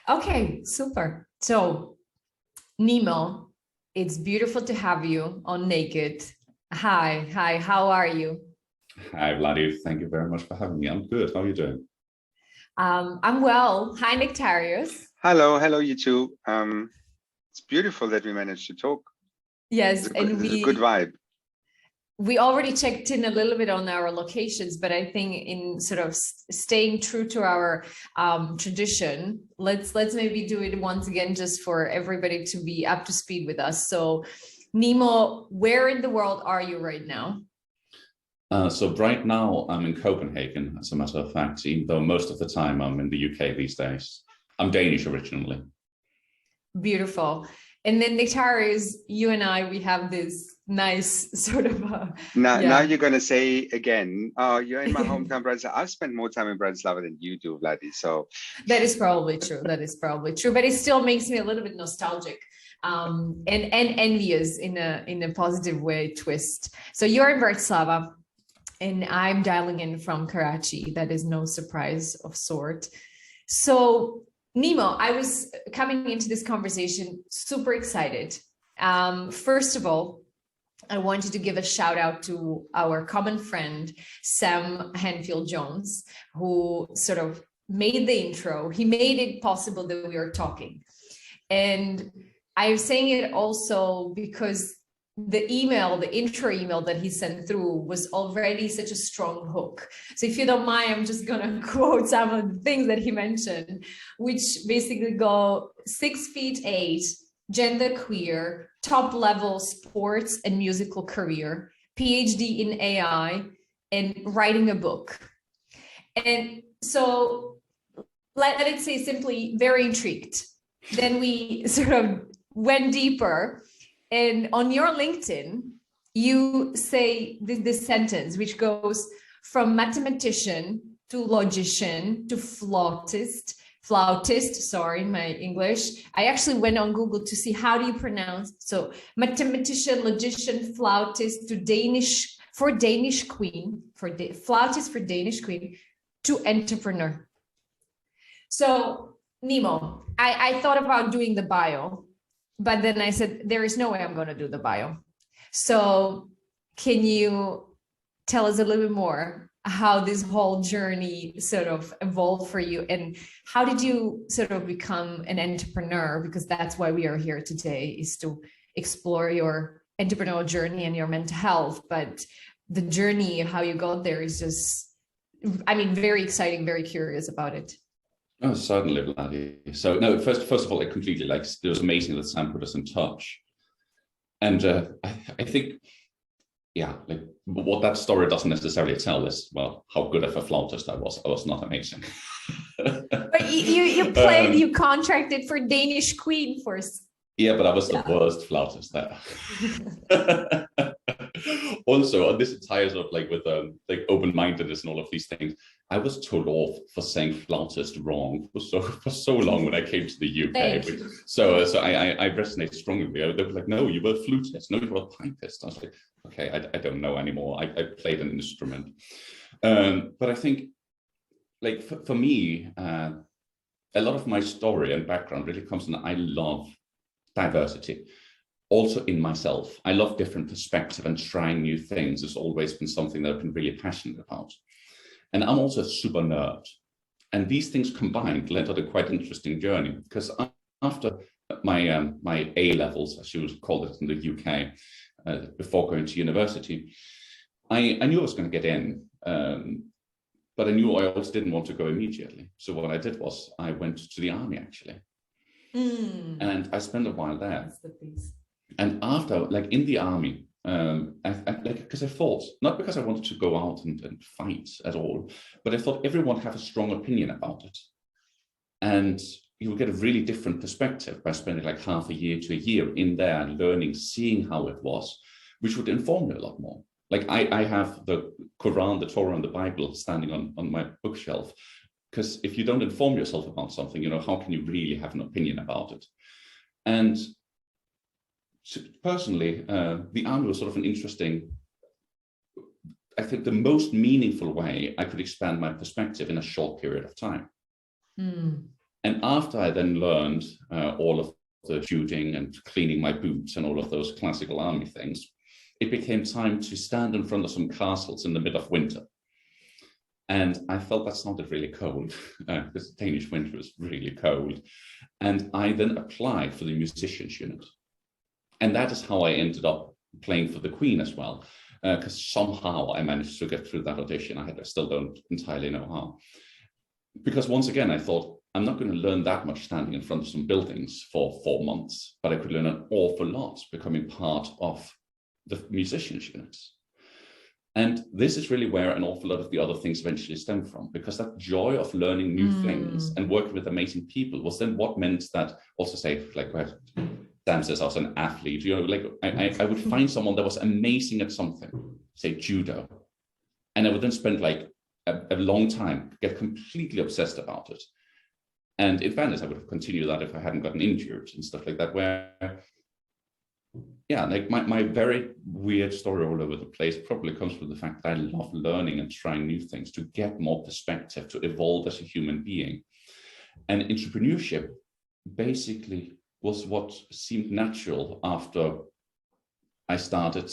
Okay, super. So, Nemo, it's beautiful to have you on Naked. Hi, how are you? Hi, Vladi. Thank you very much for having me. I'm good. How are you doing? I'm well. Hi, Nectarius. Hello, you two. It's beautiful that we managed to talk. Yes, and This is a good vibe. we already checked in a little bit on our locations, but I think in sort of staying true to our tradition, let's maybe do it once again just for everybody to be up to speed with us. So, Nemo, where in the world are you right now? So right now I'm in Copenhagen, as a matter of fact, even though most of the time I'm in the UK these days. I'm Danish originally. Beautiful. And then Nectarius, you and I, we have this nice sort of now you're gonna say again, oh, you're in my hometown, Bratislava. I've spent more time in Bratislava than you do, Vladi. So that is probably true. That is probably true. But it still makes me a little bit nostalgic and envious in a positive way twist. So you're in Bratislava and I'm dialing in from Karachi. That is no surprise of sort. So Nemo, I was coming into this conversation super excited. First of all, I wanted to give a shout out to our common friend, Sam Hanfield Jones, who sort of made the intro. He made it possible that we are talking. And I'm saying it also because the intro email that he sent through was already such a strong hook. So if you don't mind, I'm just going to quote some of the things that he mentioned, which basically go 6'8", gender queer, top level sports and musical career, PhD in AI, and writing a book. And so let it say simply, very intrigued. Then we sort of went deeper. And on your LinkedIn, you say this sentence, which goes from mathematician to logician to flautist, sorry, my English. I actually went on Google to see how do you pronounce. So mathematician, logician, flautist to Danish queen, flautist for Danish queen to entrepreneur. So Nemo, I thought about doing the bio. But then I said, there is no way I'm going to do the bio. So can you tell us a little bit more how this whole journey sort of evolved for you? And how did you sort of become an entrepreneur? Because that's why we are here today, is to explore your entrepreneurial journey and your mental health. But the journey, how you got there is just, I mean, very exciting, very curious about it. Oh, certainly, Vladi. So no, first of all, I completely it was amazing that Sam put us in touch. And I think, yeah, like what that story doesn't necessarily tell is, well, how good of a flautist I was. I was not amazing. But you played, you contracted for Danish Queen for. Yeah, but I was the worst flautist there. Also, on this entire sort of like with like open-mindedness and all of these things, I was told off for saying flautist wrong for so long when I came to the UK. So I resonate strongly. They were like, no, you were a flutist. No, you were a pipist. I was like, okay, I don't know anymore. I played an instrument. But I think, like for me, a lot of my story and background really comes from I love diversity. Also in myself, I love different perspective and trying new things. It's always been something that I've been really passionate about. And I'm also a super nerd. And these things combined led to a quite interesting journey, because after my A levels, as you would call it in the UK, before going to university, I knew I was going to get in, but I knew I also didn't want to go immediately. So what I did was I went to the army, actually. And I spent a while there. That's the piece. And after, like in the army, because I thought, not because I wanted to go out and fight at all, but I thought everyone have a strong opinion about it. And you will get a really different perspective by spending like half a year to a year in there and learning, seeing how it was, which would inform you a lot more. Like I have the Quran, the Torah, and the Bible standing on my bookshelf, because if you don't inform yourself about something, how can you really have an opinion about it? And personally, the army was sort of an interesting, I think the most meaningful way I could expand my perspective in a short period of time. And after I then learned all of the shooting and cleaning my boots and all of those classical army things, it became time to stand in front of some castles in the middle of winter. And I felt that sounded really cold, because Danish winter is really cold. And I then applied for the musicians unit. And that is how I ended up playing for the Queen as well, because somehow I managed to get through that audition. I still don't entirely know how. Because once again, I thought, I'm not going to learn that much standing in front of some buildings for 4 months, but I could learn an awful lot becoming part of the musicians units. And this is really where an awful lot of the other things eventually stem from, because that joy of learning new things and working with amazing people was then what meant that, also say, like Sam says, I was an athlete, you know, like I would find someone that was amazing at something, say judo, and I would then spend like a long time, get completely obsessed about it. And in fairness, I would have continued that if I hadn't gotten injured and stuff like that, where, yeah, like my very weird story all over the place probably comes from the fact that I love learning and trying new things to get more perspective, to evolve as a human being. And entrepreneurship basically was what seemed natural after I started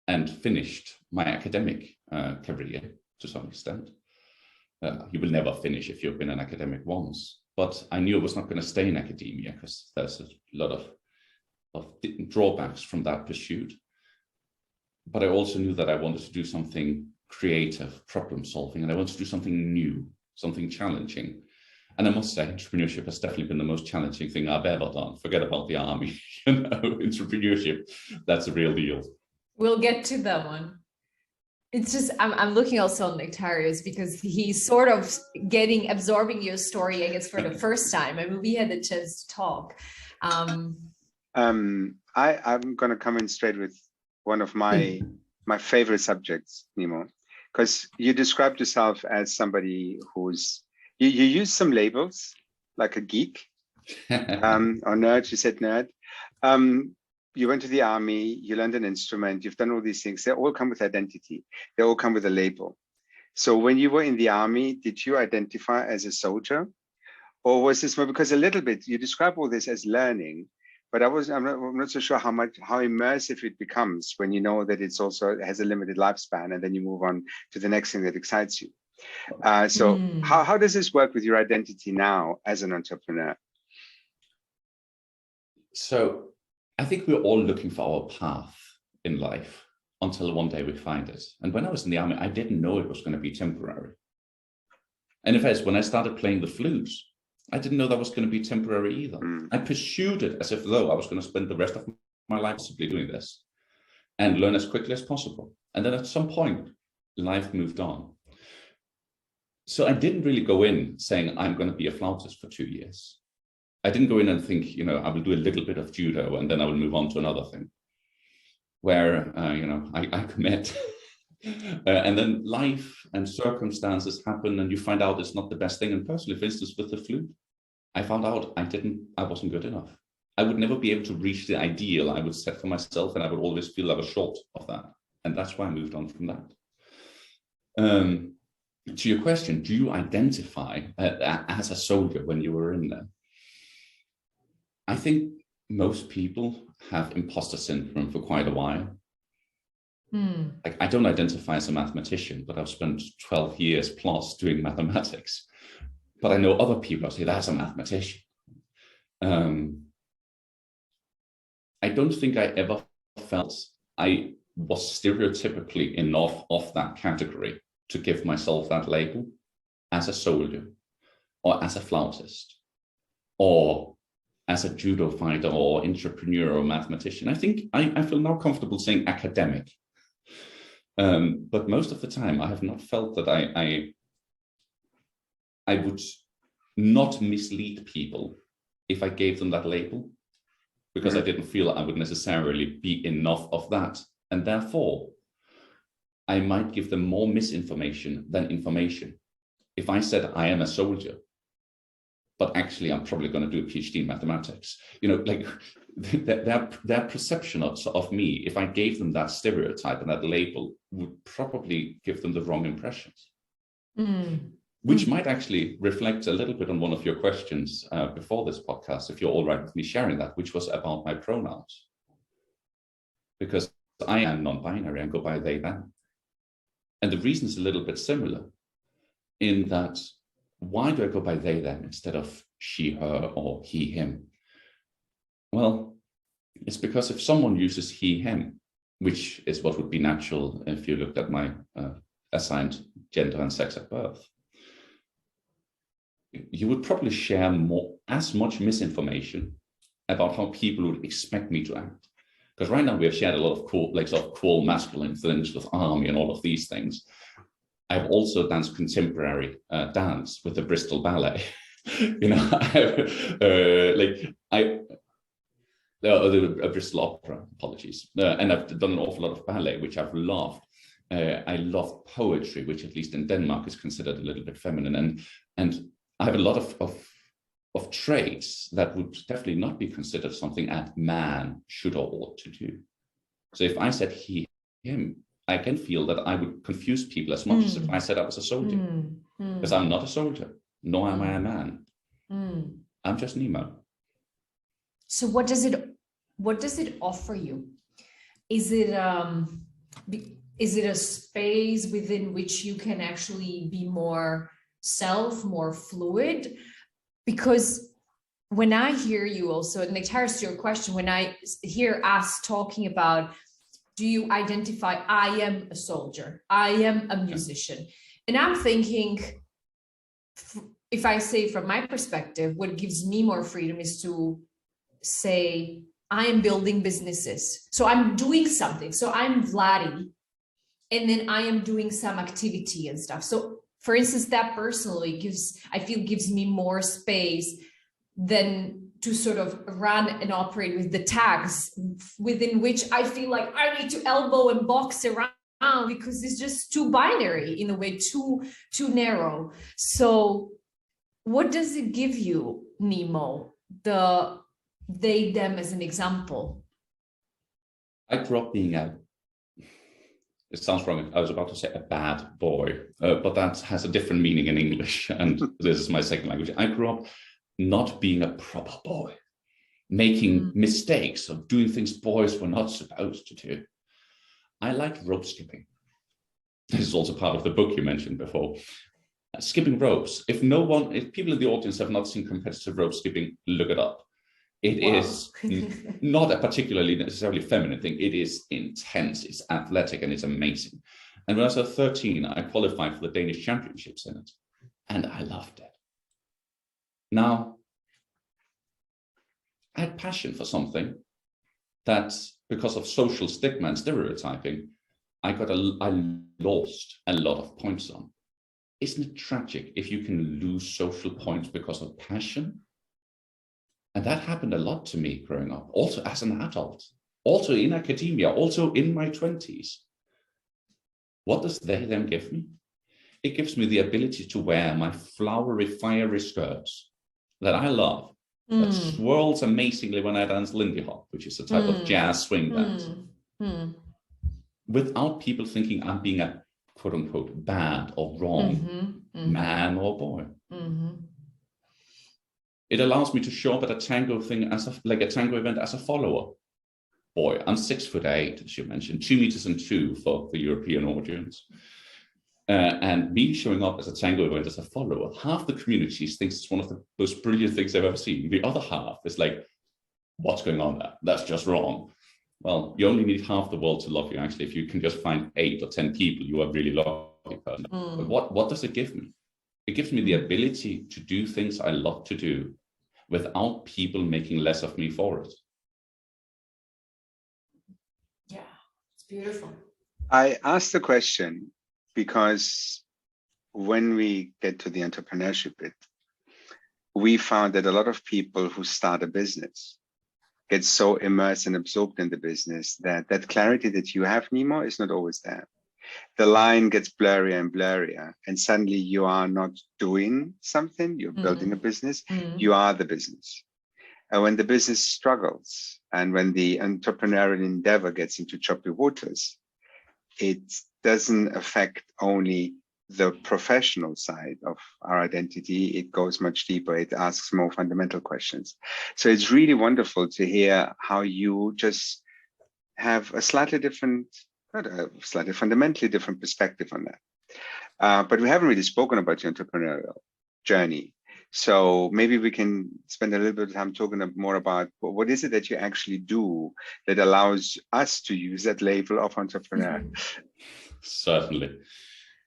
and finished my academic career to some extent. You will never finish if you've been an academic once, but I knew I was not going to stay in academia because there's a lot of drawbacks from that pursuit. But I also knew that I wanted to do something creative, problem solving, and I wanted to do something new, something challenging. And I must say, entrepreneurship has definitely been the most challenging thing I've ever done. Forget about the army, you know, entrepreneurship, that's a real deal. We'll get to that one. It's just, I'm looking also on Nectarius because he's sort of absorbing your story, I guess, for the first time. I mean, we had the chance to talk. I'm going to come in straight with one of my favorite subjects, Nemo, because you described yourself as somebody who's, you use some labels like a geek or nerd. You said nerd. You went to the army, you learned an instrument, you've done all these things. They all come with identity. They all come with a label. So when you were in the army, did you identify as a soldier? Or was this more, because a little bit, you describe all this as learning, but I'm not so sure how immersive it becomes when you know that it's also has a limited lifespan and then you move on to the next thing that excites you. So how does this work with your identity now as an entrepreneur? So I think we're all looking for our path in life until one day we find it. And when I was in the army, I didn't know it was going to be temporary. And in fact, when I started playing the flute, I didn't know that was going to be temporary either. I pursued it as if though I was going to spend the rest of my life simply doing this and learn as quickly as possible. And then at some point, life moved on. So I didn't really go in saying, I'm going to be a flautist for 2 years. I didn't go in and think, you know, I will do a little bit of judo and then I will move on to another thing where, you know, I commit. And then life and circumstances happen and you find out it's not the best thing. And personally, for instance, with the flute, I found out I wasn't good enough. I would never be able to reach the ideal I would set for myself and I would always feel I was short of that. And that's why I moved on from that. To your question, do you identify as a soldier when you were in there? I think most people have imposter syndrome for quite a while. Like, I don't identify as a mathematician, but I've spent 12 years plus doing mathematics. But I know other people who say that's a mathematician. I don't think I ever felt I was stereotypically enough of that category to give myself that label as a soldier or as a flautist or as a judo fighter or entrepreneur or mathematician. I think I feel now comfortable saying academic. But most of the time I have not felt that I would not mislead people if I gave them that label, because I didn't feel I would necessarily be enough of that. And therefore, I might give them more misinformation than information. If I said I am a soldier, but actually I'm probably going to do a PhD in mathematics, you know, like their perception of me, if I gave them that stereotype and that label, would probably give them the wrong impressions. which might actually reflect a little bit on one of your questions before this podcast, if you're all right with me sharing that, which was about my pronouns. Because I am non-binary and go by they, them. And the reason is a little bit similar in that, why do I go by they, them instead of she, her, or he, him? Well, it's because if someone uses he, him, which is what would be natural if you looked at my assigned gender and sex at birth, you would probably share as much misinformation about how people would expect me to act. Because right now we have shared a lot of cool, like sort of cool masculine things with army and all of these things. I've also danced contemporary dance with the Bristol Ballet. You know, the Bristol Opera, apologies. And I've done an awful lot of ballet, which I've loved. I love poetry, which at least in Denmark is considered a little bit feminine. And I have a lot of traits that would definitely not be considered something a man should or ought to do. So if I said he, him, I can feel that I would confuse people as much as if I said I was a soldier. Because I'm not a soldier, nor am I a man. I'm just Nemo. So what does it offer you? Is it a space within which you can actually be more more fluid? Because when I hear you also, and it ties to your question, when I hear us talking about, do you identify, I am a soldier, I am a musician? And I'm thinking, if I say from my perspective, what gives me more freedom is to say, I am building businesses. So I'm doing something. So I'm Vladdy, and then I am doing some activity and stuff. So for instance, that personally gives me more space than to sort of run and operate with the tags within which I feel like I need to elbow and box around, because it's just too binary in a way, too narrow. So what does it give you, Nemo, the they, them as an example? I grew up being it sounds wrong, I was about to say a bad boy, but that has a different meaning in English, and this is my second language. I grew up not being a proper boy, making mistakes of doing things boys were not supposed to do. I liked rope skipping. This is also part of the book you mentioned before. Skipping ropes. If people in the audience have not seen competitive rope skipping, look it up. It is not a particularly necessarily feminine thing. It is intense, it's athletic, and it's amazing. And when I was 13, I qualified for the Danish championships in it, and I loved it. Now, I had passion for something that, because of social stigma and stereotyping, I lost a lot of points on. Isn't it tragic if you can lose social points because of passion? And that happened a lot to me growing up, also as an adult, also in academia, also in my 20s. What does they then give me? It gives me the ability to wear my flowery, fiery skirts that I love, that swirls amazingly when I dance Lindy Hop, which is a type of jazz swing dance, without people thinking I'm being a quote unquote bad or wrong man or boy. It allows me to show up at a tango thing like a tango event as a follower. Boy, I'm 6'8", as you mentioned, 2 meters and 2 for the European audience. And me showing up as a tango event as a follower, half the community thinks it's one of the most brilliant things they've ever seen. The other half is like, what's going on there? That's just wrong. Well, you only need half the world to love you, actually, if you can just find 8 or 10 people you are really lovely person. But what does it give me? It gives me the ability to do things I love to do without people making less of me for it. Yeah, it's beautiful. I asked the question because when we get to the entrepreneurship bit, we found that a lot of people who start a business get so immersed and absorbed in the business that that clarity that you have, Nemo, is not always there. The line gets blurrier and blurrier, and suddenly you are not doing something, you're building a business, you are the business. And when the business struggles and when the entrepreneurial endeavor gets into choppy waters, it doesn't affect only the professional side of our identity, it goes much deeper. It asks more fundamental questions. So it's really wonderful to hear how you just have a slightly different, not a slightly fundamentally different perspective on that. But we haven't really spoken about your entrepreneurial journey. So maybe we can spend a little bit of time talking more about what is it that you actually do that allows us to use that label of entrepreneur? Certainly.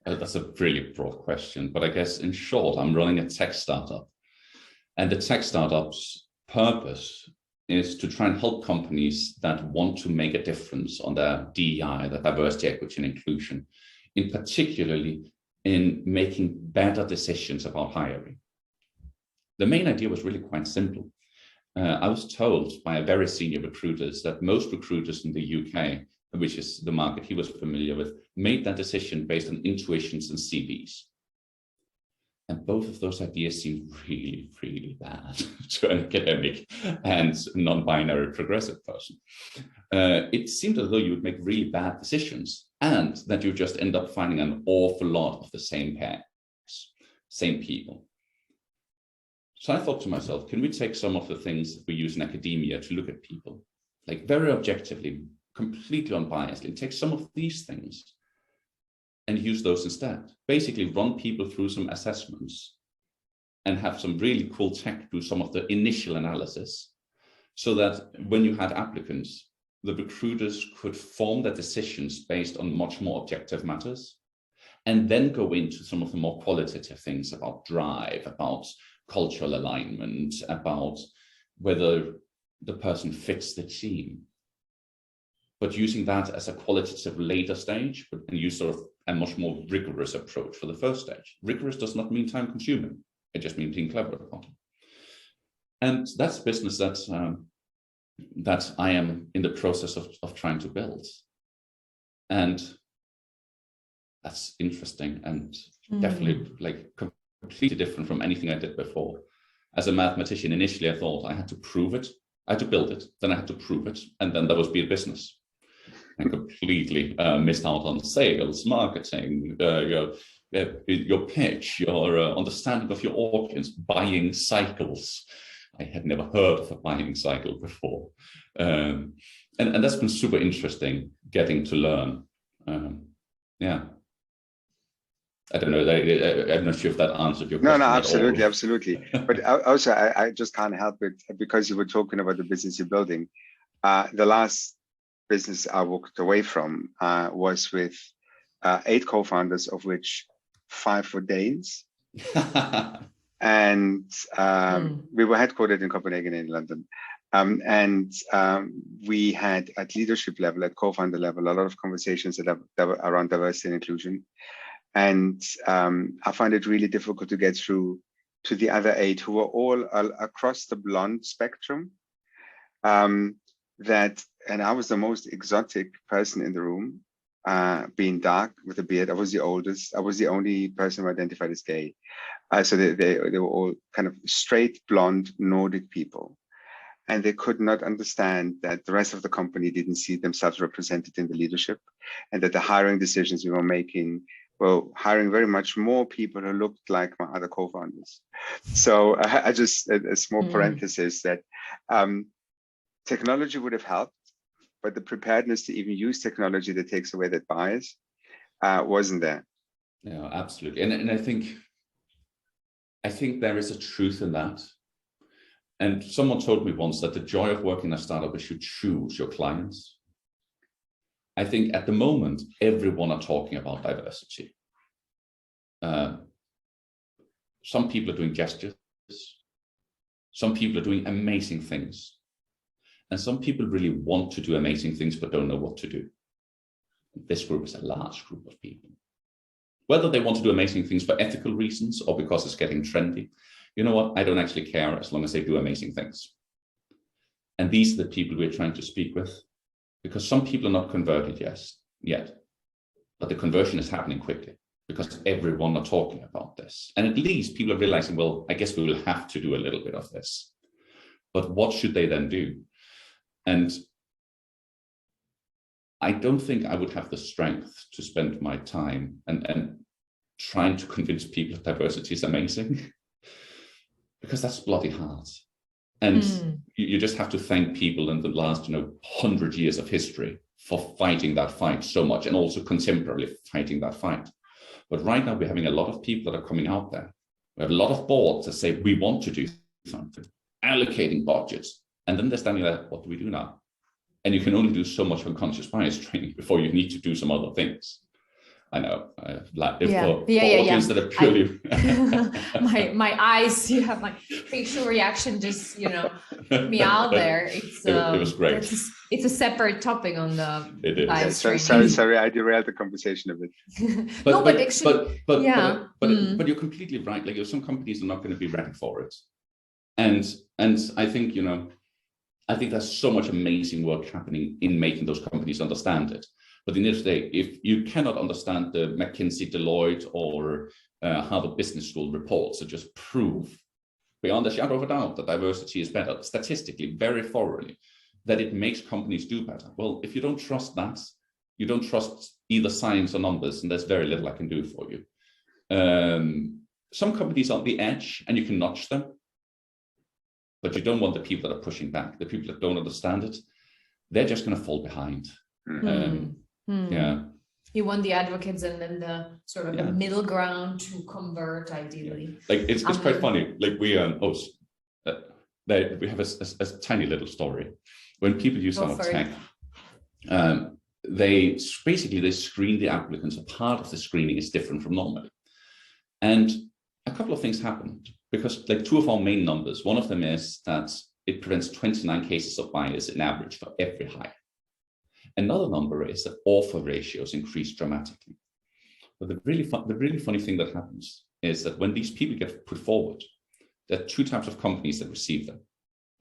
That's a really broad question, but I guess in short, I'm running a tech startup, and the tech startup's purpose is to try and help companies that want to make a difference on their DEI, the diversity, equity, and inclusion, in particularly in making better decisions about hiring. The main idea was really quite simple. I was told by a very senior recruiters that most recruiters in the UK, which is the market he was familiar with, made that decision based on intuitions and CVs. And both of those ideas seemed really, really bad to an academic and non-binary progressive person. It seemed as though you would make really bad decisions and that you just end up finding an awful lot of the same pairs, same people. So I thought to myself, can we take some of the things that we use in academia to look at people, like very objectively, completely unbiasedly, take some of these things and use those instead. Basically run people through some assessments and have some really cool tech do some of the initial analysis so that when you had applicants, the recruiters could form their decisions based on much more objective matters and then go into some of the more qualitative things about drive, about cultural alignment, about whether the person fits the team. But using that as a qualitative later stage, but use sort of a much more rigorous approach for the first stage. Rigorous does not mean time consuming. It just means being clever about it. And that's business that I am in the process of trying to build. And that's interesting and definitely like completely different from anything I did before. As a mathematician, initially I thought I had to prove it. I had to build it, then I had to prove it, and then that was be a business. And completely missed out on sales, marketing, your pitch, your understanding of your audience, buying cycles. I had never heard of a buying cycle before. And that's been super interesting getting to learn. Yeah. I don't know. I'm not sure if that answered your question. No, absolutely, absolutely. But also, I just can't help it because you were talking about the business you're building. The last business I walked away from was with 8 co-founders, of which 5 were Danes. And we were headquartered in Copenhagen and in London. We had at leadership level, at co-founder level, a lot of conversations that were around diversity and inclusion. And I find it really difficult to get through to the other 8 who were all across the blonde spectrum. And I was the most exotic person in the room, being dark with a beard. I was the oldest. I was the only person who identified as gay. So they were all kind of straight, blonde, Nordic people. And they could not understand that the rest of the company didn't see themselves represented in the leadership, and that the hiring decisions we were making were hiring very much more people who looked like my other co-founders. So I just, a small parenthesis that technology would have helped, but the preparedness to even use technology that takes away that bias wasn't there. Yeah, absolutely. And I think there is a truth in that. And someone told me once that the joy of working in a startup is you choose your clients. I think at the moment, everyone are talking about diversity. Some people are doing gestures. Some people are doing amazing things. And some people really want to do amazing things, but don't know what to do. This group is a large group of people. Whether they want to do amazing things for ethical reasons or because it's getting trendy, you know what? I don't actually care as long as they do amazing things. And these are the people we're trying to speak with, because some people are not converted yet, but the conversion is happening quickly because everyone are talking about this. And at least people are realizing, well, I guess we will have to do a little bit of this. But what should they then do? And I don't think I would have the strength to spend my time and trying to convince people that diversity is amazing, because that's bloody hard. And you just have to thank people in the last 100 years of history for fighting that fight so much, and also contemporarily fighting that fight. But right now we're having a lot of people that are coming out there. We have a lot of boards that say we want to do something, allocating budgets, and then they're standing there, what do we do now? And you can only do so much unconscious bias training before you need to do some other things. I know, audience that are purely my eyes, you have my facial reaction, just me out there. It was great. It's a separate topic on the. It is. Yeah, sorry, I derailed the conversation a bit. But you're completely right. Like, some companies are not going to be ready for it, and I think I think there's so much amazing work happening in making those companies understand it. But at the end of the day, if you cannot understand the McKinsey, Deloitte, or Harvard Business School reports that just prove beyond a shadow of a doubt that diversity is better, statistically, very thoroughly, that it makes companies do better. Well, if you don't trust that, you don't trust either science or numbers, and there's very little I can do for you. Some companies are on the edge, and you can nudge them, but you don't want the people that are pushing back, the people that don't understand it. They're just going to fall behind. Yeah, you want the advocates and then the sort of the middle ground to convert, ideally. Like, it's quite funny. Like, we have a tiny little story. When people use our tech, they screen the applicants. A part of the screening is different from normally, and a couple of things happened, because like, two of our main numbers, one of them is that it prevents 29 cases of bias in average for every hire. Another number is that offer ratios increase dramatically. But the really funny thing that happens is that when these people get put forward, there are two types of companies that receive them,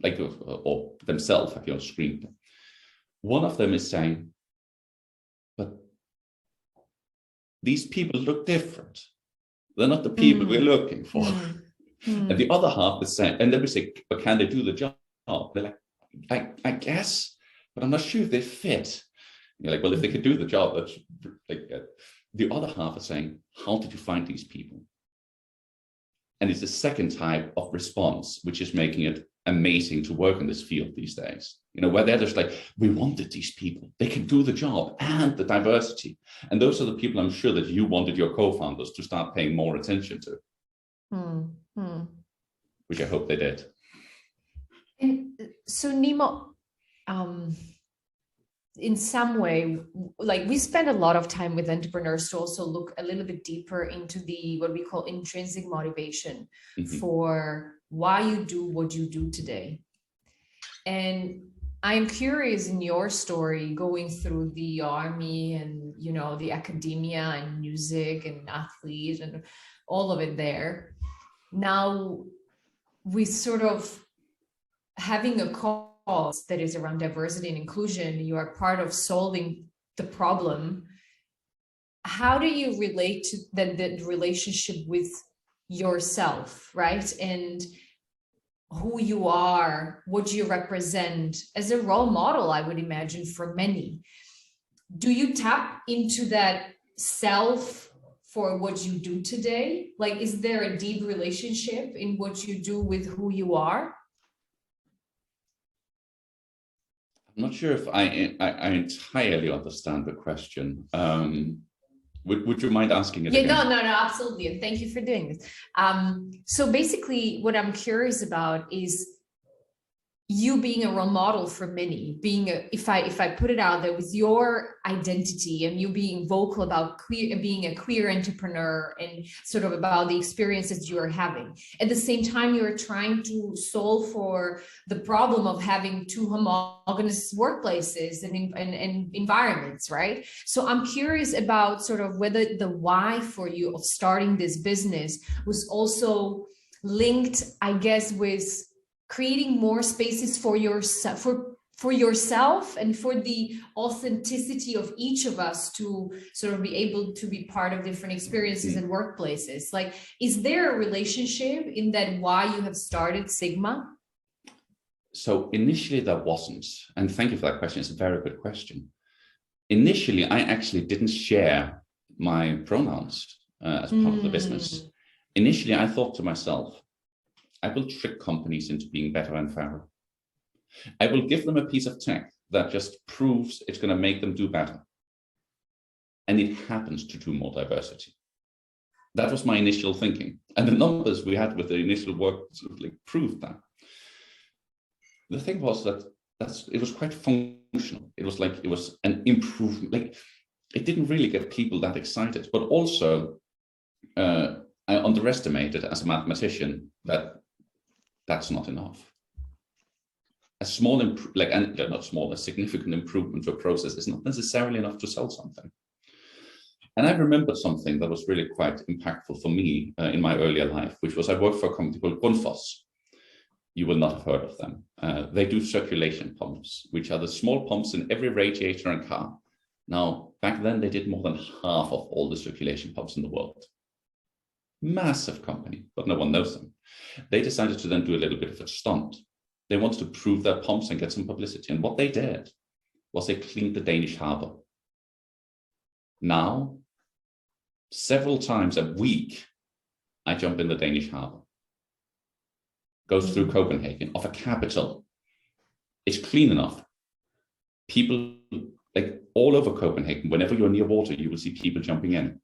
like, or themselves have screened them. One of them is saying, but these people look different. They're not the people we're looking for. And the other half is saying, and then we say, but can they do the job? They're like, I guess, but I'm not sure if they fit. You're like, well, if they could do the job, that's like, the other half is saying, how did you find these people? And it's the second type of response, which is making it amazing to work in this field these days. Where they're just like, we wanted these people, they can do the job, and the diversity. And those are the people I'm sure that you wanted your co-founders to start paying more attention to. Which I hope they did. And so, Nemo, in some way, like, we spend a lot of time with entrepreneurs to also look a little bit deeper into what we call intrinsic motivation for why you do what you do today. And I'm curious, in your story, going through the army and, the academia and music and athletes and all of it there. Now, we sort of having a cause that is around diversity and inclusion, you are part of solving the problem. How do you relate to the relationship with yourself, right? And who you are, what you represent as a role model, I would imagine, for many. Do you tap into that self for what you do today? Like, is there a deep relationship in what you do with who you are? I'm not sure if I entirely understand the question. Would you mind asking it again? No, absolutely. And thank you for doing this. So basically, what I'm curious about is you being a role model for many, if I put it out there, with your identity and you being vocal about being a queer entrepreneur and sort of about the experiences you are having. At the same time, you're trying to solve for the problem of having two homogeneous workplaces and environments, right? So I'm curious about sort of whether the why for you of starting this business was also linked, I guess, with creating more spaces for yourself, for yourself and for the authenticity of each of us to sort of be able to be part of different experiences and workplaces. Like, is there a relationship in that why you have started Sigma? So initially there wasn't, and thank you for that question. It's a very good question. Initially, I actually didn't share my pronouns as part of the business. Initially, I thought to myself, I will trick companies into being better and fairer. I will give them a piece of tech that just proves it's going to make them do better. And it happens to do more diversity. That was my initial thinking. And the numbers we had with the initial work sort of like proved that. The thing was that it was quite functional. It was like, it was an improvement. Like, it didn't really get people that excited, but also I underestimated as a mathematician that that's not enough. A small, a significant improvement to a process is not necessarily enough to sell something. And I remembered something that was really quite impactful for me in my earlier life, which was I worked for a company called revolves. You will not have heard of them. They do circulation pumps, which are the small pumps in every radiator and car. Now, back then they did more than half of all the circulation pumps in the world. Massive company, but no one knows them. They decided to then do a little bit of a stunt. They wanted to prove their pumps and get some publicity. And what they did was they cleaned the Danish harbor. Now, several times a week, I jump in the Danish harbor. Goes through Copenhagen, of a capital. It's clean enough. People, like all over Copenhagen, whenever you're near water, you will see people jumping in.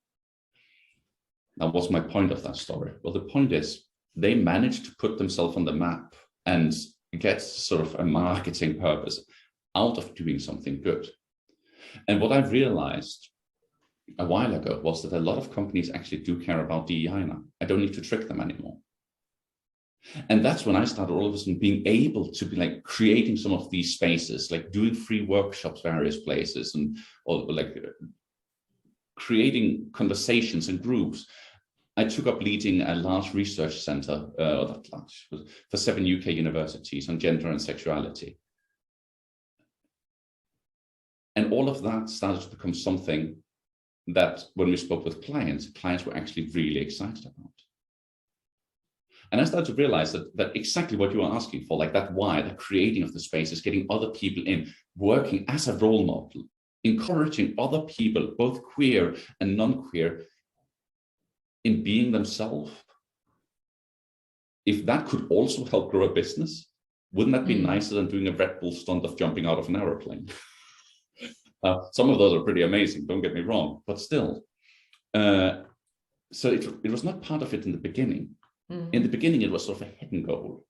Now, what's my point of that story? Well, the point is they managed to put themselves on the map and get sort of a marketing purpose out of doing something good. And what I realized a while ago was that a lot of companies actually do care about DEI now. I don't need to trick them anymore. And that's when I started all of a sudden being able to be like creating some of these spaces, like doing free workshops, various places, and or like creating conversations and groups. I took up leading a large research center, for 7 UK universities on gender and sexuality. And all of that started to become something that when we spoke with clients were actually really excited about. And I started to realize that exactly what you are asking for, like that why, the creating of the spaces, getting other people in, working as a role model, encouraging other people, both queer and non-queer, in being themselves. If that could also help grow a business, wouldn't that be nicer than doing a Red Bull stunt of jumping out of an aeroplane? Some of those are pretty amazing, don't get me wrong, but still. So it was not part of it in the beginning. In the beginning, it was sort of a hidden goal.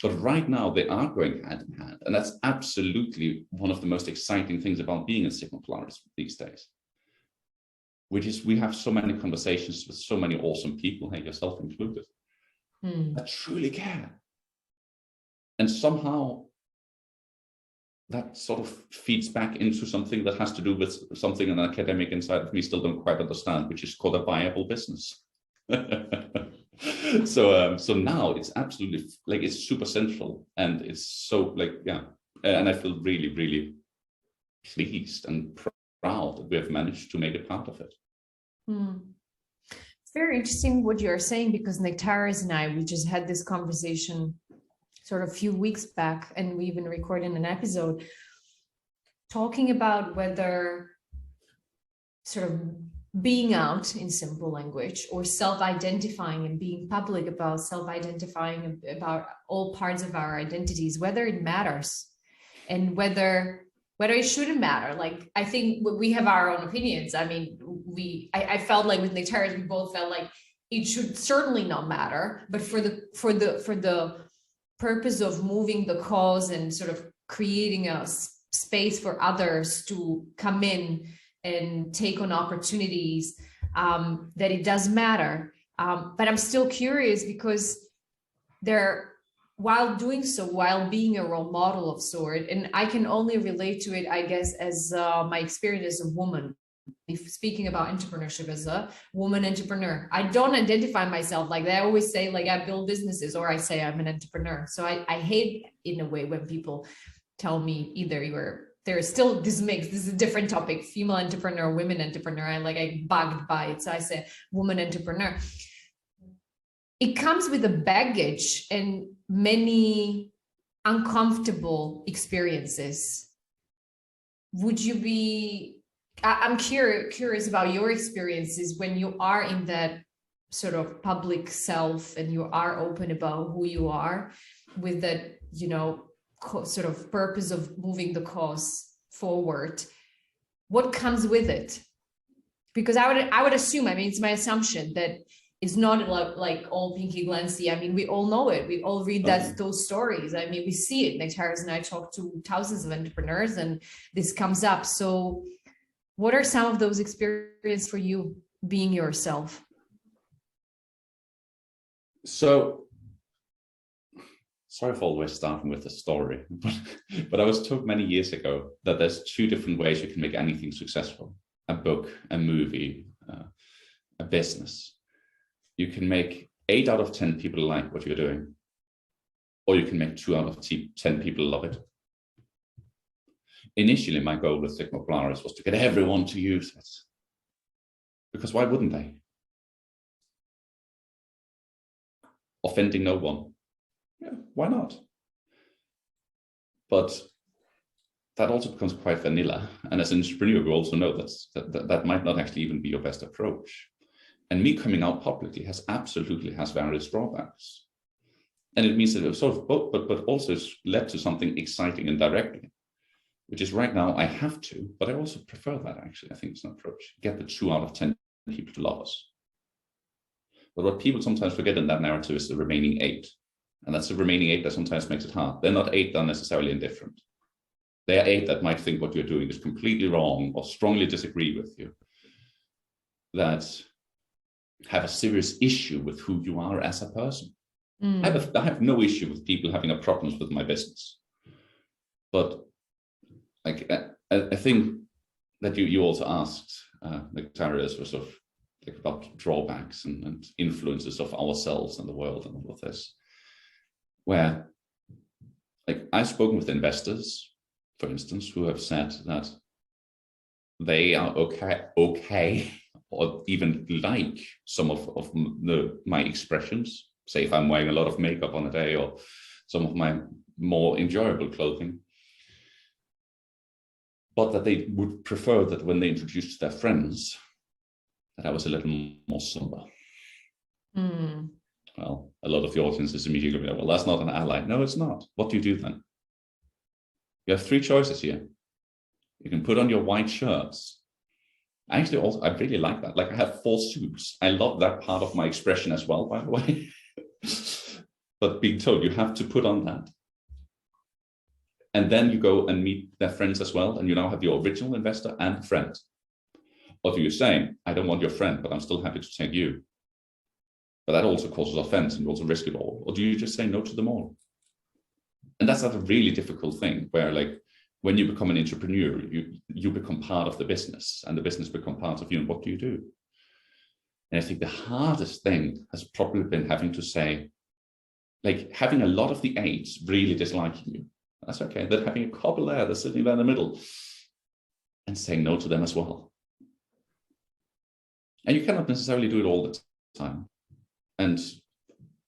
But right now, they are going hand in hand. And that's absolutely one of the most exciting things about being in Sigma Polaris these days, which is we have so many conversations with so many awesome people, hey, yourself included, that truly care. And somehow that sort of feeds back into something that has to do with something an academic inside of me still don't quite understand, which is called a viable business. So now it's absolutely like it's super central, and it's so like, yeah, and I feel really, really pleased and proud that we have managed to make it part of it. It's very interesting what you're saying, because Nectaris and I, we just had this conversation sort of a few weeks back, and we even recorded an episode talking about whether sort of being out in simple language or self-identifying and being public about self-identifying about all parts of our identities, whether it matters and whether it shouldn't matter. Like, I think we have our own opinions. I mean, I felt like with Nectaris, we both felt like it should certainly not matter, but for the purpose of moving the cause and sort of creating a space for others to come in and take on opportunities, that it does matter. But I'm still curious, because while doing so, while being a role model of sort, and I can only relate to it, I guess, as my experience as a woman, if speaking about entrepreneurship as a woman entrepreneur. I don't identify myself like that. I always say like I build businesses, or I say I'm an entrepreneur. So I hate in a way when people tell me either there's still this mix. This is a different topic, female entrepreneur, women entrepreneur. I bugged by it. So I say woman entrepreneur. It comes with a baggage and many uncomfortable experiences. Would you be I'm curious about your experiences when you are in that sort of public self and you are open about who you are with that, sort of purpose of moving the cause forward. What comes with it? Because I would assume, I mean, it's my assumption that it's not like all pinky glancy. I mean, we all know it. We all read those stories. I mean, we see it. Like Tyrus and I talk to thousands of entrepreneurs and this comes up. So what are some of those experiences for you being yourself? So, sorry for always starting with the story, but I was told many years ago that there's two different ways you can make anything successful: a book, a movie, a business. You can make 8 out of 10 people like what you're doing, or you can make 2 out of 10 people love it. Initially, my goal with Sigma Polaris was to get everyone to use it, because why wouldn't they? Offending no one. Yeah, why not? But that also becomes quite vanilla. And as an entrepreneur, we also know that might not actually even be your best approach. And me coming out publicly has various drawbacks. And it means that it sort of both, but also led to something exciting indirectly, which is right now I have to, but I also prefer that actually. I think it's an approach. Get the 2 out of 10 people to love us. But what people sometimes forget in that narrative is the remaining 8. And that's the remaining 8 that sometimes makes it hard. They're not 8 that are necessarily indifferent. They are 8 that might think what you're doing is completely wrong or strongly disagree with you, that have a serious issue with who you are as a person. I have no issue with people having a problems with my business. But like, I think that you also asked, like Tarius, was sort of like about drawbacks and influences of ourselves and the world and all of this, where like I've spoken with investors, for instance, who have said that they are okay, or even like some of my expressions, say if I'm wearing a lot of makeup on a day or some of my more enjoyable clothing, but that they would prefer that when they introduced their friends, that I was a little more somber. Well, a lot of the audience is immediately going, well, that's not an ally. No, it's not. What do you do then? You have 3 choices here. You can put on your white shirts. I really like that. Like I have 4 suits. I love that part of my expression as well, by the way. But being told you have to put on that. And then you go and meet their friends as well. And you now have your original investor and friend. Or do you say, I don't want your friend, but I'm still happy to take you? But that also causes offense and you also risk it all. Or do you just say no to them all? And that's a really difficult thing where like, when you become an entrepreneur, you become part of the business and the business become part of you. And what do you do? And I think the hardest thing has probably been having to say, like having a lot of the 8s really disliking you. That's okay. Then having a couple there that's sitting there in the middle and saying no to them as well. And you cannot necessarily do it all the time. And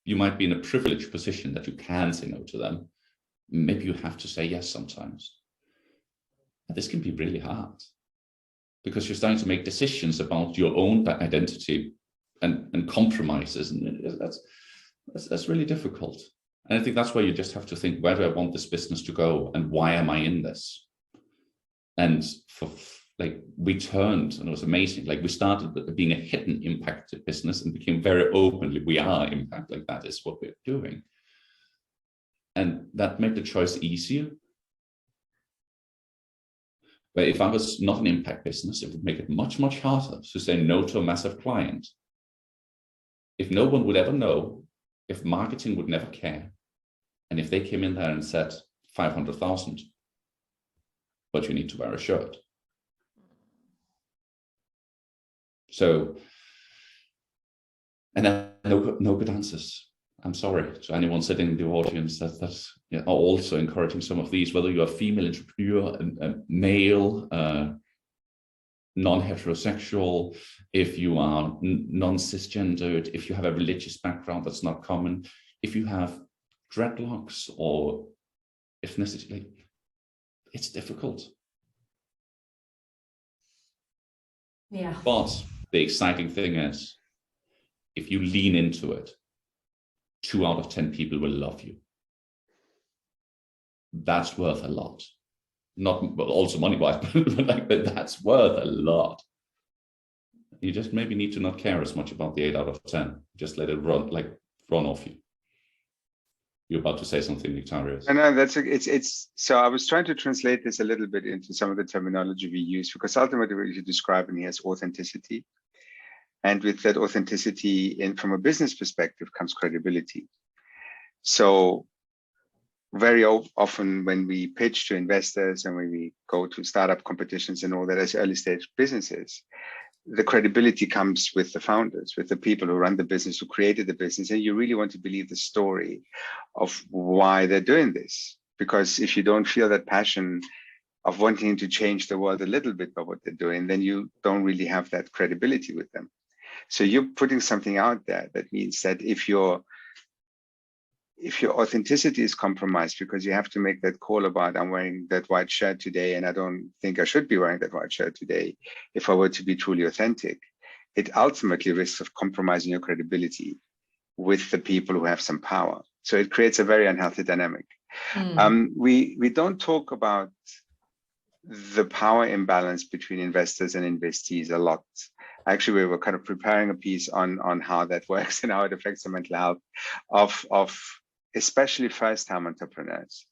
you might be in a privileged position that you can say no to them. Maybe you have to say yes sometimes. And this can be really hard because you're starting to make decisions about your own identity and compromises. And that's really difficult. And I think that's where you just have to think, where do I want this business to go? And why am I in this? And we turned, and it was amazing. Like we started being a hidden impact business and became very openly, we are impact, like that is what we're doing. And that made the choice easier. But if I was not an impact business, it would make it much, much harder to say no to a massive client. If no one would ever know, if marketing would never care, and if they came in there and said 500,000, but you need to wear a shirt. So, and then no good answers. I'm sorry to anyone sitting in the audience that's are also encouraging some of these, whether you're a female entrepreneur, a male, non-heterosexual, if you are non-cisgendered, if you have a religious background that's not common, if you have dreadlocks or ethnicity, it's difficult. Yeah. But the exciting thing is, if you lean into it, 2 out of 10 people will love you. That's worth a lot. Not, but also money-wise, but that's worth a lot. You just maybe need to not care as much about the 8 out of 10. Just let it run off you. You're about to say something, Victorious. I know it's so I was trying to translate this a little bit into some of the terminology we use, because ultimately what you describe in here is authenticity. And with that authenticity, from a business perspective, comes credibility. So very often when we pitch to investors and when we go to startup competitions and all that as early stage businesses, the credibility comes with the founders, with the people who run the business, who created the business. And you really want to believe the story of why they're doing this. Because if you don't feel that passion of wanting to change the world a little bit by what they're doing, then you don't really have that credibility with them. So you're putting something out there that means that if your authenticity is compromised because you have to make that call about, I'm wearing that white shirt today and I don't think I should be wearing that white shirt today, if I were to be truly authentic, it ultimately risks of compromising your credibility with the people who have some power. So it creates a very unhealthy dynamic. We don't talk about the power imbalance between investors and investees a lot. Actually, we were kind of preparing a piece on how that works and how it affects the mental health of especially first-time entrepreneurs.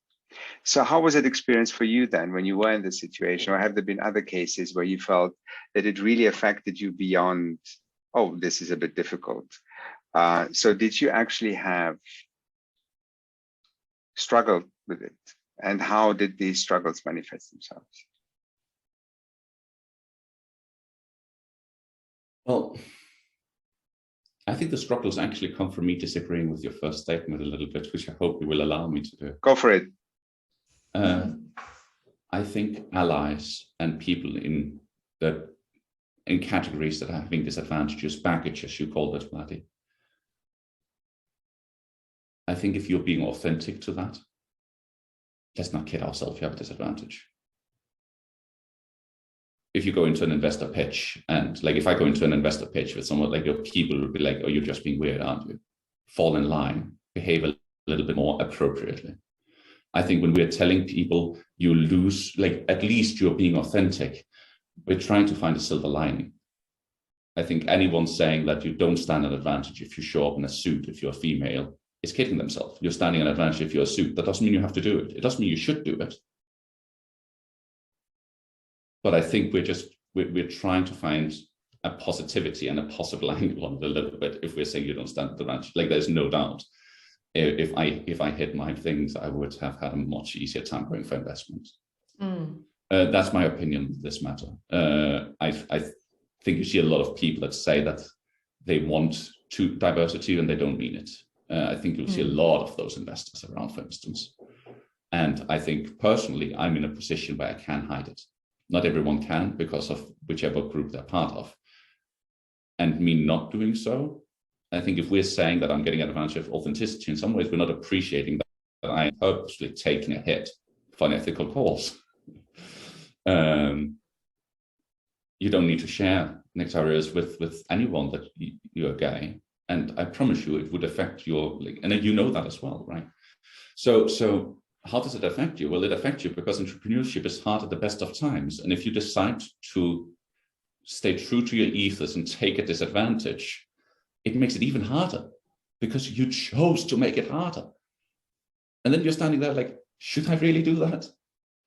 So how was it experience for you then when you were in this situation? Or have there been other cases where you felt that it really affected you beyond, oh, this is a bit difficult? So did you actually have struggled with it? And how did these struggles manifest themselves? Well, I think the struggles actually come from me disagreeing with your first statement a little bit, which I hope you will allow me to do. Go for it. I think allies and people in categories that are having disadvantages, baggage, as you called it, Maddie. I think if you're being authentic to that, let's not kid ourselves, you have a disadvantage. If you go into an investor pitch, and like if I go into an investor pitch with someone, like your people will be like, oh, you're just being weird, aren't you? Fall in line, behave a little bit more appropriately. I think when we're telling people you lose, like at least you're being authentic, we're trying to find a silver lining. I think anyone saying that you don't stand an advantage if you show up in a suit, if you're female, is kidding themselves. You're standing an advantage if you're a suit. That doesn't mean you have to do it. It doesn't mean you should do it. But I think we're trying to find a positivity and a possible angle on it a little bit. If we're saying you don't stand the advantage, like there's no doubt, if I hit my things, I would have had a much easier time going for investments. That's my opinion on this matter. I think you see a lot of people that say that they want diversity and they don't mean it. I think you'll see a lot of those investors around, for instance. And I think personally, I'm in a position where I can hide it. Not everyone can because of whichever group they're part of. And me not doing so, I think if we're saying that I'm getting advantage of authenticity, in some ways we're not appreciating that I'm purposely taking a hit for unethical cause. You don't need to share nectarias with anyone that you're gay. And I promise you, it would affect your, and you know that as well, right? So how does it affect you? Well, it affects you because entrepreneurship is hard at the best of times. And if you decide to stay true to your ethos and take a disadvantage, it makes it even harder because you chose to make it harder. And then you're standing there like, should I really do that?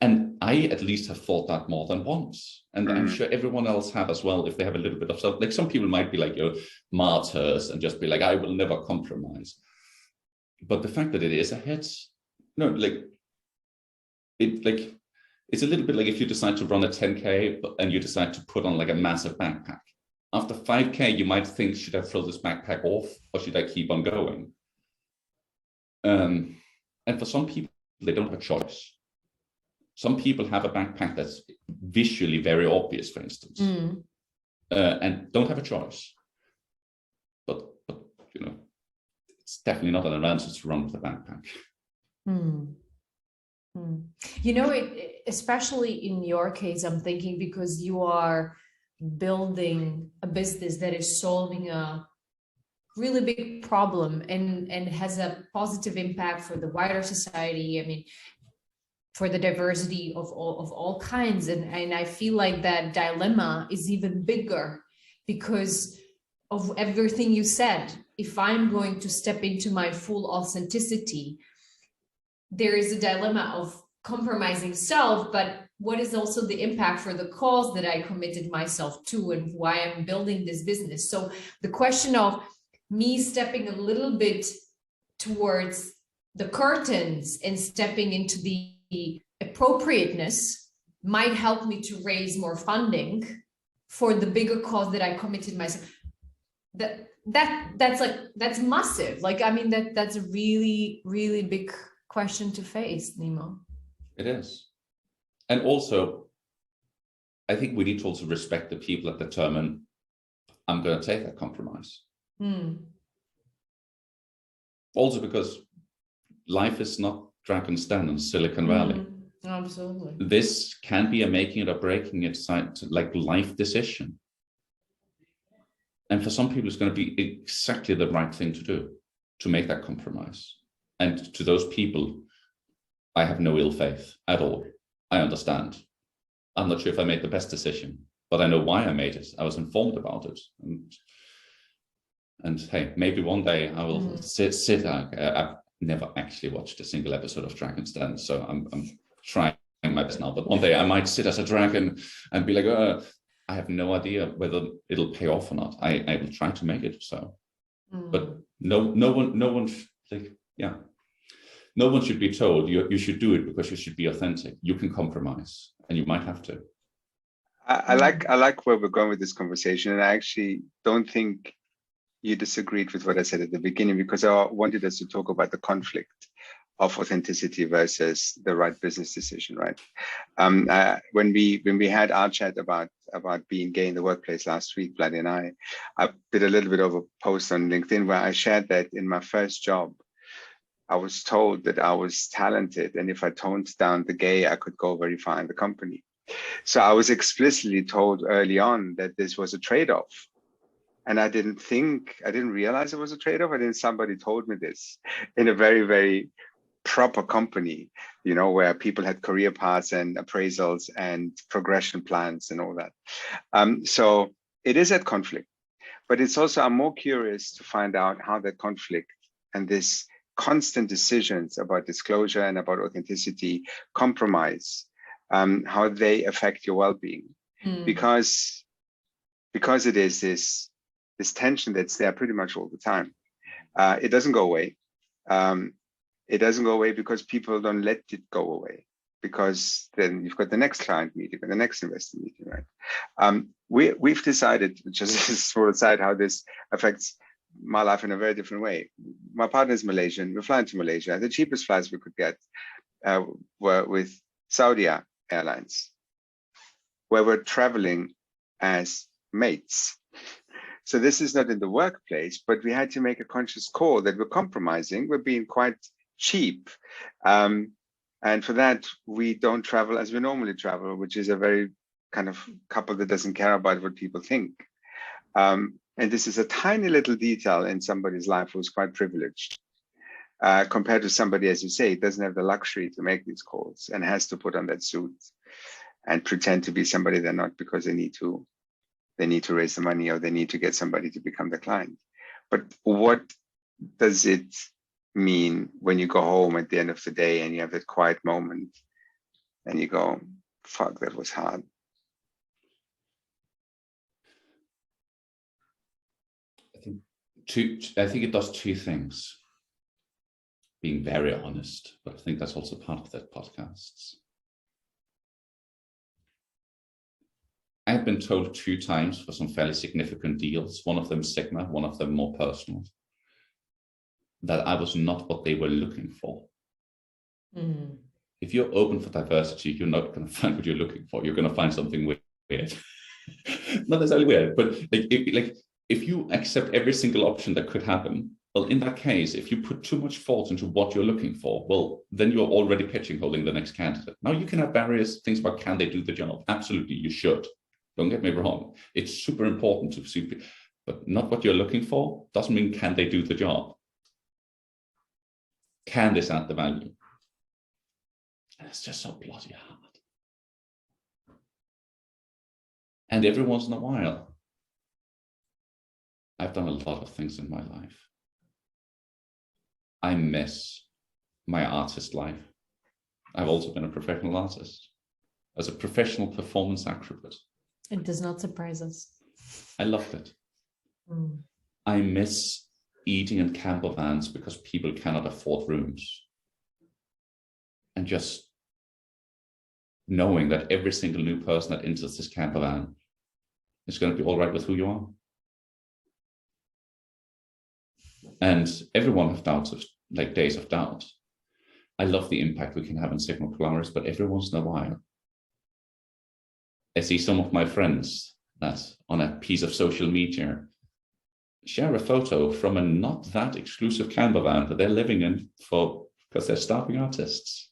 And I at least have thought that more than once. And I'm sure everyone else have as well, if they have a little bit of self, like some people might be like your martyrs and just be like, I will never compromise. But the fact that it is a hit, no, it's a little bit like if you decide to run a 10K and you decide to put on like a massive backpack. After 5K, you might think, should I throw this backpack off or should I keep on going? And for some people, they don't have a choice. Some people have a backpack that's visually very obvious, for instance, and don't have a choice. But you know, it's definitely not an advantage to run with a backpack. You know, especially in your case, I'm thinking because you are building a business that is solving a really big problem and has a positive impact for the wider society. I mean, for the diversity of all kinds. And I feel like that dilemma is even bigger because of everything you said. If I'm going to step into my full authenticity, there is a dilemma of compromising self, but what is also the impact for the cause that I committed myself to and why I'm building this business? So the question of me stepping a little bit towards the curtains and stepping into the appropriateness might help me to raise more funding for the bigger cause that I committed myself. That's massive. Like, I mean, that's a really, really big question to face, Nemo. It is. And also, I think we need to also respect the people that determine, I'm going to take that compromise. Also because life is not Dragon's Den in Silicon Valley. Absolutely. This can be a making it or breaking it like life decision. And for some people, it's going to be exactly the right thing to do, to make that compromise. And to those people, I have no ill faith at all. I understand. I'm not sure if I made the best decision, but I know why I made it. I was informed about it. And hey, maybe one day I will sit. I've never actually watched a single episode of Dragon's Den, so I'm trying my best now. But one day I might sit as a dragon and be like, I have no idea whether it'll pay off or not. I will try to make it so. But no one should be told you should do it because you should be authentic. You can compromise, and you might have to. I like where we're going with this conversation, and I actually don't think you disagreed with what I said at the beginning, because I wanted us to talk about the conflict of authenticity versus the right business decision, right? When we had our chat about being gay in the workplace last week, Bloody and I did a little bit of a post on LinkedIn where I shared that in my first job, I was told that I was talented, and if I toned down the gay, I could go very far in the company. So I was explicitly told early on that this was a trade-off. And I didn't realize it was a trade-off. I didn't, somebody told me this in a very, very proper company, you know, where people had career paths and appraisals and progression plans and all that. So it is at conflict, but it's also, I'm more curious to find out how that conflict and this constant decisions about disclosure and about authenticity, compromise, how they affect your well-being, because it is this tension that's there pretty much all the time. It doesn't go away. It doesn't go away because people don't let it go away, because then you've got the next client meeting and the next investor meeting, right? We've decided, just a small aside, how this affects my life in a very different way. My partner is Malaysian. We're flying to Malaysia. The cheapest flights we could get were with Saudi Airlines, where we're traveling as mates. So this is not in the workplace, but we had to make a conscious call that we're compromising. We're being quite cheap. And for that, we don't travel as we normally travel, which is a very kind of couple that doesn't care about what people think. And this is a tiny little detail in somebody's life who's quite privileged, compared to somebody, as you say, doesn't have the luxury to make these calls and has to put on that suit and pretend to be somebody they're not because they need to raise the money, or they need to get somebody to become the client. But what does it mean when you go home at the end of the day and you have that quiet moment and you go, fuck, that was hard? I think it does two things. Being very honest, but I think that's also part of that podcast. I have been told 2 times for some fairly significant deals, one of them Sigma, one of them more personal, that I was not what they were looking for. If you're open for diversity, you're not going to find what you're looking for. You're going to find something weird. Not necessarily weird, but if you accept every single option that could happen, well, in that case, if you put too much thought into what you're looking for, well, then you're already pigeonholing the next candidate. Now, you can have various things about, can they do the job? Absolutely, you should. Don't get me wrong. It's super important to see, but not what you're looking for. Doesn't mean can they do the job. Can this add the value? And it's just so bloody hard. And every once in a while, I've done a lot of things in my life. I miss my artist life. I've also been a professional artist, as a professional performance acrobat. It does not surprise us. I loved it. I miss eating in camper vans because people cannot afford rooms. And just knowing that every single new person that enters this camper van is going to be all right with who you are. And everyone has doubts, like days of doubt. I love the impact we can have in Sigma Polaris, but every once in a while, I see some of my friends that on a piece of social media share a photo from a not that exclusive camper van that they're living in because they're starving artists.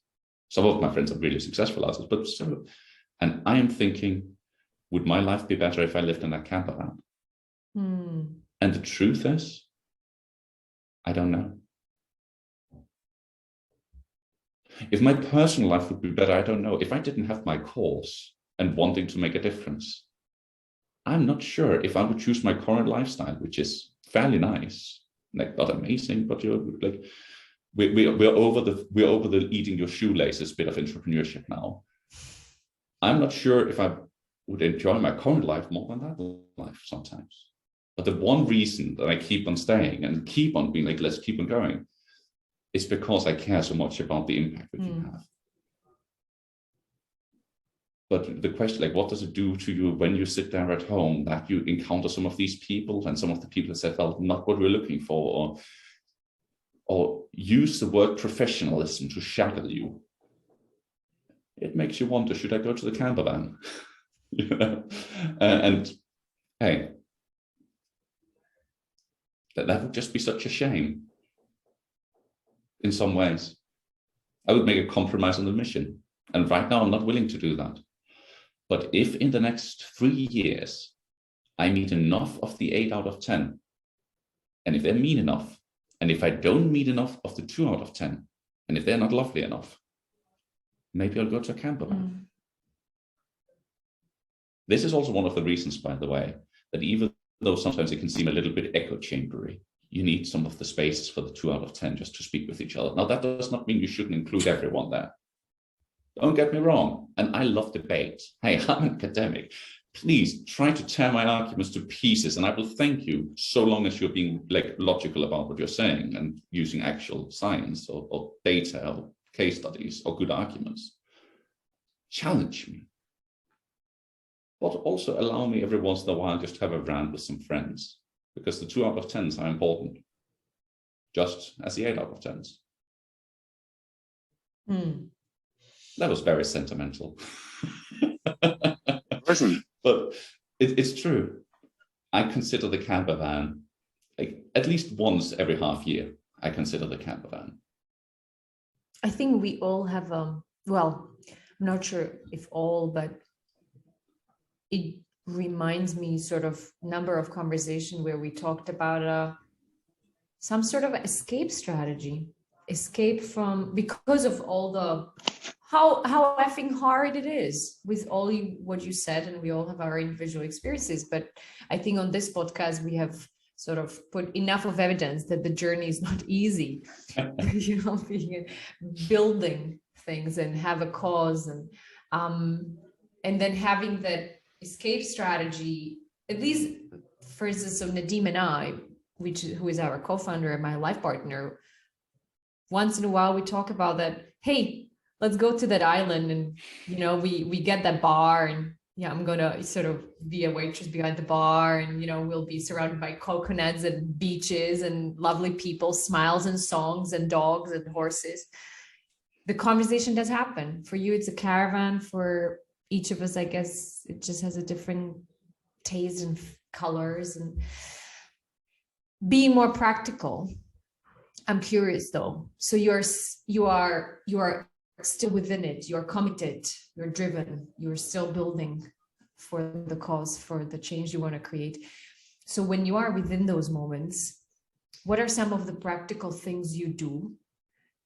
Some of my friends are really successful artists, but still. And I am thinking, would my life be better if I lived in that camper van? And the truth is, I don't know. If my personal life would be better, I don't know. If I didn't have my cause and wanting to make a difference, I'm not sure if I would choose my current lifestyle, which is fairly nice, like not amazing, but you're like we're over the eating your shoelaces bit of entrepreneurship now. I'm not sure if I would enjoy my current life more than that life sometimes. But the one reason that I keep on staying and keep on being like, let's keep on going, is because I care so much about the impact we can have. But the question, like, what does it do to you when you sit there at home that you encounter some of these people and some of the people that said, well, not what we're looking for, or use the word professionalism to shackle you? It makes you wonder, should I go to the camper van? You know? And hey, that would just be such a shame. In some ways, I would make a compromise on the mission. And right now, I'm not willing to do that. But if in the next 3 years, I meet enough of the 8 out of 10, and if they're mean enough, and if I don't meet enough of the 2 out of 10, and if they're not lovely enough, maybe I'll go to a camper van. This is also one of the reasons, by the way, that even though sometimes it can seem a little bit echo chambery, you need some of the spaces for the 2 out of 10 just to speak with each other. Now, that does not mean you shouldn't include everyone there. Don't get me wrong. And I love debate. Hey, I'm an academic. Please try to tear my arguments to pieces, and I will thank you so long as you're being like logical about what you're saying and using actual science or data or case studies or good arguments. Challenge me. But also allow me every once in a while just to have a rant with some friends, because the 2 out of 10s are important, just as the 8 out of 10s. That was very sentimental. Wasn't. But it's true. I consider the camper van, like at least once every half year, I consider the camper van. I think we all have, well, I'm not sure if all, but it reminds me sort of number of conversation where we talked about some sort of escape strategy, escape from, because of all the, how effing hard it is with all what you said, and we all have our individual experiences. But I think on this podcast, we have sort of put enough of evidence that the journey is not easy, you know, building things and have a cause, and then having that escape strategy, at least for instance, so Nadim and I, who is our co-founder and my life partner, once in a while we talk about that, hey, let's go to that island, and you know, we get that bar, and yeah, I'm gonna sort of be a waitress behind the bar, and you know, we'll be surrounded by coconuts and beaches and lovely people, smiles and songs and dogs and horses. The conversation does happen. For you, it's a caravan. For each of us, I guess it just has a different taste and colors. And being more practical, I'm curious though. So you are still within it. You're committed. You're driven. You're still building for the cause, for the change you want to create. So when you are within those moments, what are some of the practical things you do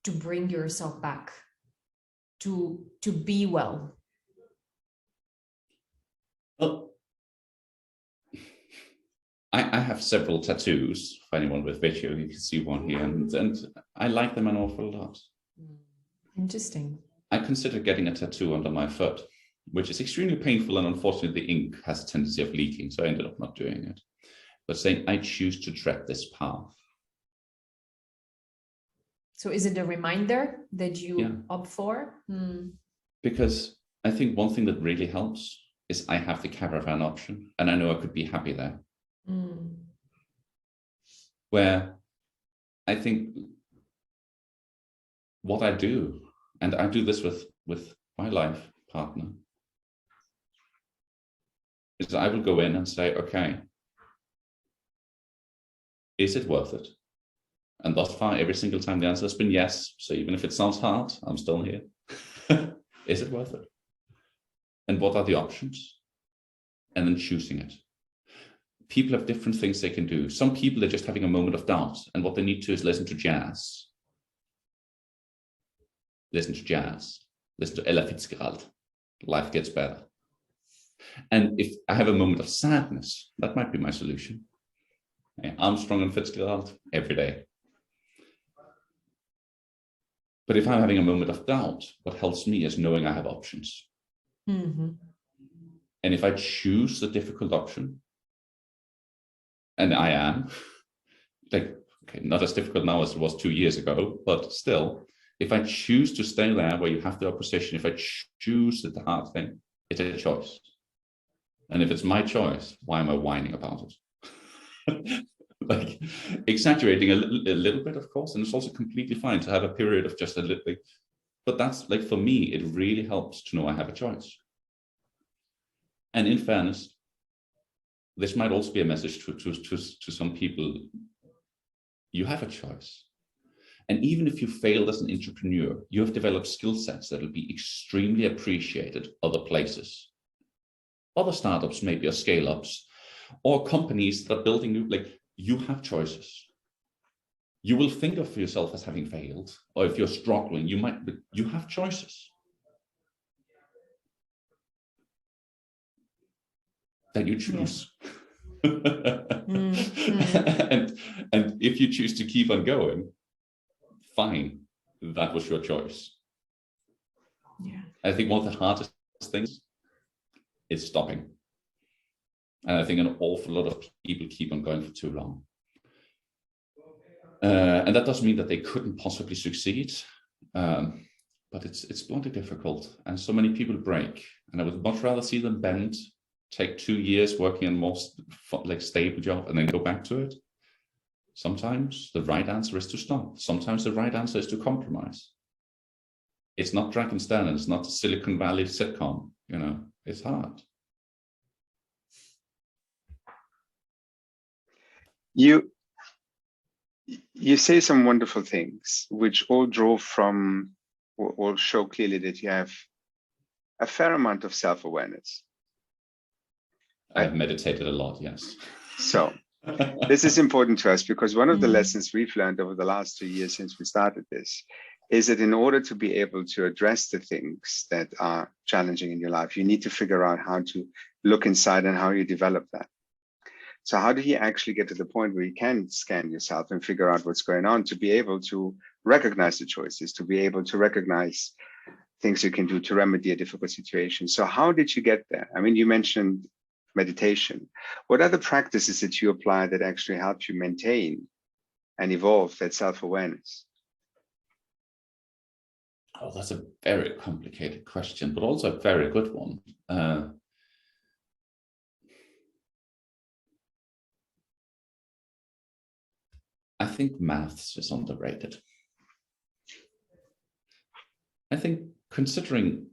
to bring yourself back to be well? Well, I have several tattoos. For anyone with video, you can see one here, and I like them an awful lot. Interesting. I consider getting a tattoo under my foot, which is extremely painful, and unfortunately the ink has a tendency of leaking, so I ended up not doing it. But saying, I choose to tread this path. So is it a reminder that you opt for? Because I think one thing that really helps is I have the caravan option, and I know I could be happy there. Where I think what I do, and I do this with my life partner, is I will go in and say, okay, is it worth it? And thus far, every single time the answer has been yes. So even if it sounds hard, I'm still here. Is it worth it? And what are the options? And then choosing it. People have different things they can do. Some people are just having a moment of doubt, and what they need to is listen to jazz. Listen to jazz. Listen to Ella Fitzgerald. Life gets better. And if I have a moment of sadness, that might be my solution. Armstrong and Fitzgerald every day. But if I'm having a moment of doubt, what helps me is knowing I have options. And if I choose the difficult option, and I am, like, okay, not as difficult now as it was 2 years ago, but still, if I choose to stay there where you have the opposition, if I choose the hard thing, it's a choice. And if it's my choice, why am I whining about it? Like, exaggerating a little bit, of course, and it's also completely fine to have a period of just a little bit. But that's, like, for me, it really helps to know I have a choice. And in fairness, this might also be a message to some people. You have a choice. And even if you failed as an entrepreneur, you have developed skill sets that will be extremely appreciated other places. Other startups, maybe, or scale-ups, or companies that are building new, like, you have choices. You will think of yourself as having failed, or if you're struggling, you have choices. That you choose. And if you choose to keep on going, fine, that was your choice. I think one of the hardest things is stopping. And I think an awful lot of people keep on going for too long. And that doesn't mean that they couldn't possibly succeed, but it's bloody difficult. And so many people break. And I would much rather see them bend, take 2 years working in a more stable job, and then go back to it. Sometimes the right answer is to stop. Sometimes the right answer is to compromise. It's not Dragon's Den, and it's not a Silicon Valley sitcom. It's hard. You say some wonderful things, which all draw from, or show clearly that you have a fair amount of self-awareness. I've meditated a lot, yes. So this is important to us, because one of the lessons we've learned over the last 2 years since we started this is that in order to be able to address the things that are challenging in your life, you need to figure out how to look inside and how you develop that. So how do you actually get to the point where you can scan yourself and figure out what's going on, to be able to recognize the choices, to be able to recognize things you can do to remedy a difficult situation? So how did you get there? I mean, you mentioned meditation. What are the practices that you apply that actually help you maintain and evolve that self-awareness? Oh, that's a very complicated question, but also a very good one. I think maths is underrated. I think considering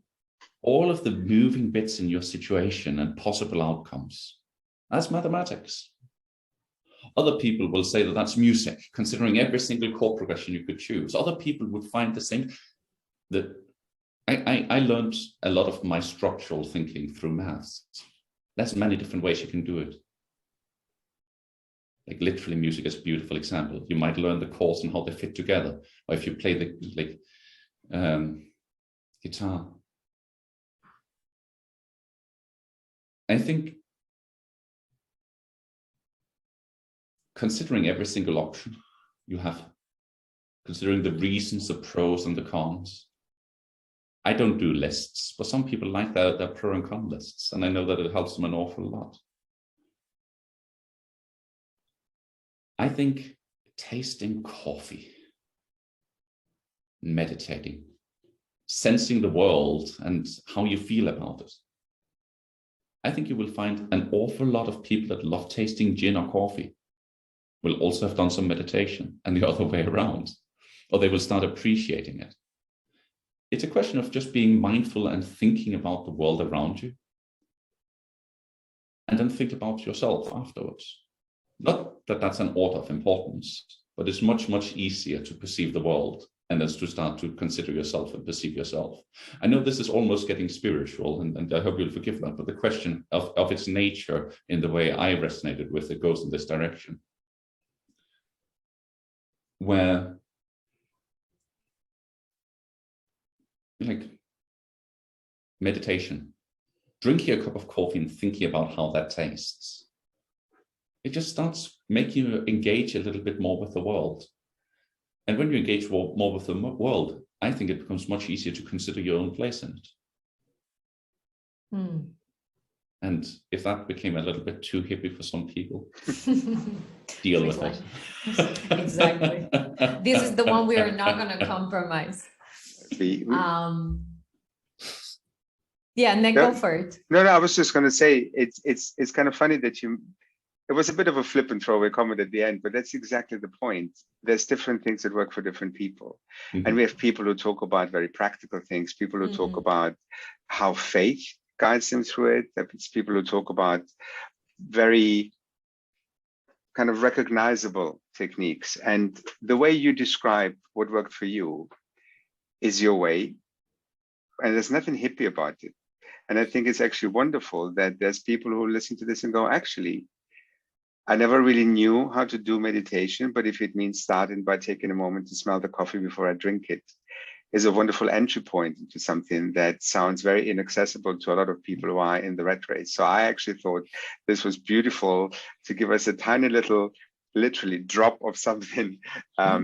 all of the moving bits in your situation and possible outcomes, that's mathematics. Other people will say that that's music, considering every single chord progression you could choose. Other people would find the same. That I learned a lot of my structural thinking through maths. There's many different ways you can do it. Like literally music is a beautiful example. You might learn the chords and how they fit together. Or if you play the guitar. I think considering every single option you have, considering the reasons, the pros and the cons. I don't do lists, but some people like their pro and con lists, and I know that it helps them an awful lot. I think tasting coffee, meditating, sensing the world and how you feel about it. I think you will find an awful lot of people that love tasting gin or coffee will also have done some meditation, and the other way around, or they will start appreciating it. It's a question of just being mindful and thinking about the world around you, and then think about yourself afterwards. Not that that's an order of importance, but it's much, much easier to perceive the world and then to start to consider yourself and perceive yourself. I know this is almost getting spiritual, and I hope you'll forgive that, but the question of its nature in the way I resonated with it goes in this direction, where like meditation, drinking a cup of coffee and thinking about how that tastes, it just starts making you engage a little bit more with the world. And when you engage more with the world, I think it becomes much easier to consider your own place in it. And if that became a little bit too hippie for some people, deal with it. Exactly. This is the one we are not going to compromise. Yeah, and then go for it. No, I was just going to say it's kind of funny that it was a bit of a flip and throwaway comment at the end, but that's exactly the point. There's different things that work for different people. And we have people who talk about very practical things, people who talk about how faith guides them through it. There's people who talk about very kind of recognizable techniques. And the way you describe what worked for you is your way. And there's nothing hippie about it. And I think it's actually wonderful that there's people who listen to this and go, actually, I never really knew how to do meditation, but if it means starting by taking a moment to smell the coffee before I drink it, is a wonderful entry point into something that sounds very inaccessible to a lot of people who are in the rat race. So I actually thought this was beautiful to give us a tiny little, literally drop of something